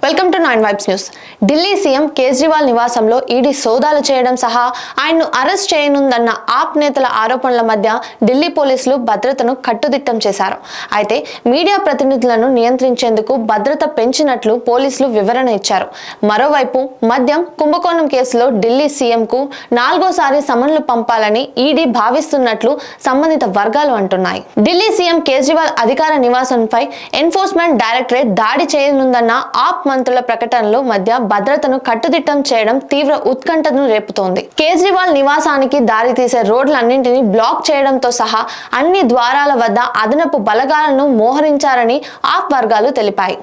Welcome to 9 vibes news. Delhi CM Kejriwal నివాసంలో ED సోదాలు చేయడం సహా ఆయన్ను అరెస్ట్ చేయనుందన్న ఆప్ నేతల ఆరోపణల మధ్య ఢిల్లీ పోలీసులు భద్రతను కట్టుదిట్టం చేశారు. అయితే మీడియా ప్రతినిధులను నియంత్రించేందుకు భద్రత పెంచినట్లు పోలీసులు వివరణ ఇచ్చారు. మరోవైపు మద్యం కుంభకోణం కేసులో ఢిల్లీ సీఎంకు 4వ సారి సమన్లు పంపాలని ఈడీ భావిస్తున్నట్లు సంబంధిత వర్గాలు అంటున్నాయి. ఢిల్లీ సీఎం కేజ్రీవాల్ అధికార నివాసంపై ఎన్ఫోర్స్మెంట్ డైరెక్టరేట్ దాడి చేయనుందన్న ఆప్ మంత్రుల ప్రకటనలో మధ్య భద్రతను కట్టుదిట్టం చేయడం తీవ్ర ఉత్కంఠను రేపుతోంది. కేజ్రీవాల్ నివాసానికి దారితీసే రోడ్లన్నింటినీ బ్లాక్ చేయడంతో సహా అన్ని ద్వారాల వద్ద అదనపు బలగాలను మోహరించారని ఆప్ వర్గాలు తెలిపాయి.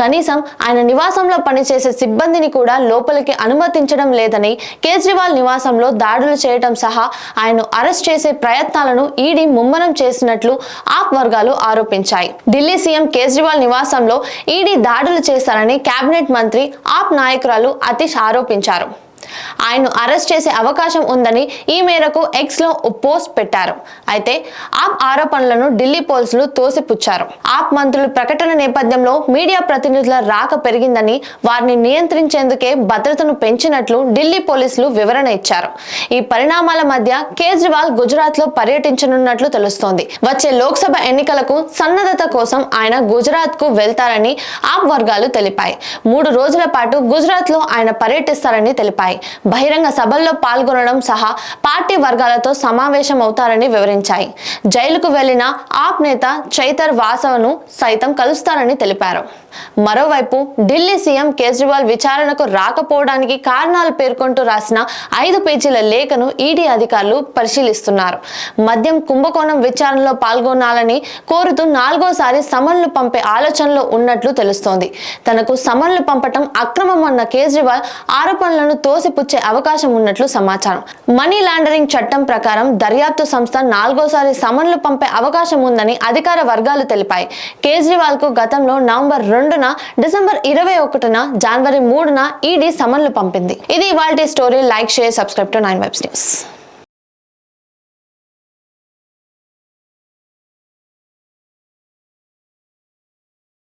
కనీసం ఆయన నివాసంలో పనిచేసే సిబ్బందిని కూడా లోపలికి అనుమతించడం లేదని, కేజ్రీవాల్ నివాసంలో దాడులు చేయడం సహా ఆయన్ను అరెస్ట్ చేసే ప్రయత్నాలను ఈడీ ముమ్మరం చేసినట్లు ఆప్ వర్గాలు ఆరోపించాయి. ఢిల్లీ సీఎం కేజ్రీవాల్ నివాసంలో ఈడీ దాడులు చేశారని కేబినెట్ మంత్రి ఆప్ నాయకురాలు అతీష్ ఆరోపించారు. ఆయన్ను అరెస్ట్ చేసే అవకాశం ఉందని ఈ మేరకు ఎక్స్ లో పోస్ట్ పెట్టారు. అయితే ఆప్ ఆరోపణలను ఢిల్లీ పోలీసులు తోసిపుచ్చారు. ఆప్ మంత్రుల ప్రకటన నేపథ్యంలో మీడియా ప్రతినిధుల రాక పెరిగిందని, వారిని నియంత్రించేందుకే భద్రతను పెంచినట్లు ఢిల్లీ పోలీసులు వివరణ ఇచ్చారు. ఈ పరిణామాల మధ్య కేజ్రీవాల్ గుజరాత్ లో పర్యటించనున్నట్లు తెలుస్తోంది. వచ్చే లోక్సభ ఎన్నికలకు సన్నద్ధత కోసం ఆయన గుజరాత్ కు వెళ్తారని ఆప్ వర్గాలు తెలిపాయి. 3 రోజుల పాటు గుజరాత్ లో ఆయన పర్యటిస్తారని తెలిపాయి. బహిరంగ సభల్లో పాల్గొనడం సహా పార్టీ వర్గాలతో సమావేశం అవుతారని వివరించాయి. జైలుకు వెళ్లిన ఆప్ నేత చైతర్ వాసవను సైతం కలుస్తారని తెలిపారు. మరోవైపు ఢిల్లీ సీఎం కేజ్రీవాల్ విచారణకు రాకపోవడానికి కారణాలు పేర్కొంటూ రాసిన 5 పేజీల లేఖను ఈడీ అధికారులు పరిశీలిస్తున్నారు. మద్యం కుంభకోణం విచారణలో పాల్గొనాలని కోరుతూ 4వ సారి సమన్లు పంపే ఆలోచనలో ఉన్నట్లు తెలుస్తోంది. తనకు సమన్లు పంపటం అక్రమం అన్న కేజ్రీవాల్ ఆరోపణలను తోసిపుచ్చే అవకాశం ఉన్నట్లు సమాచారం. మనీ లాండరింగ్ చట్టం ప్రకారం దర్యాప్తు సంస్థ 4వ సారి సమన్లు పంపే అవకాశం ఉందని అధికార వర్గాలు తెలిపాయి. కేజ్రీవాల్ కు గతంలో నవంబర్ 2న, డిసెంబర్ 21న, జనవరి 3న ఈడీ సమన్లు పంపింది. ఇది ఇవాల్టి story. Like, share, subscribe to 9 vibes news.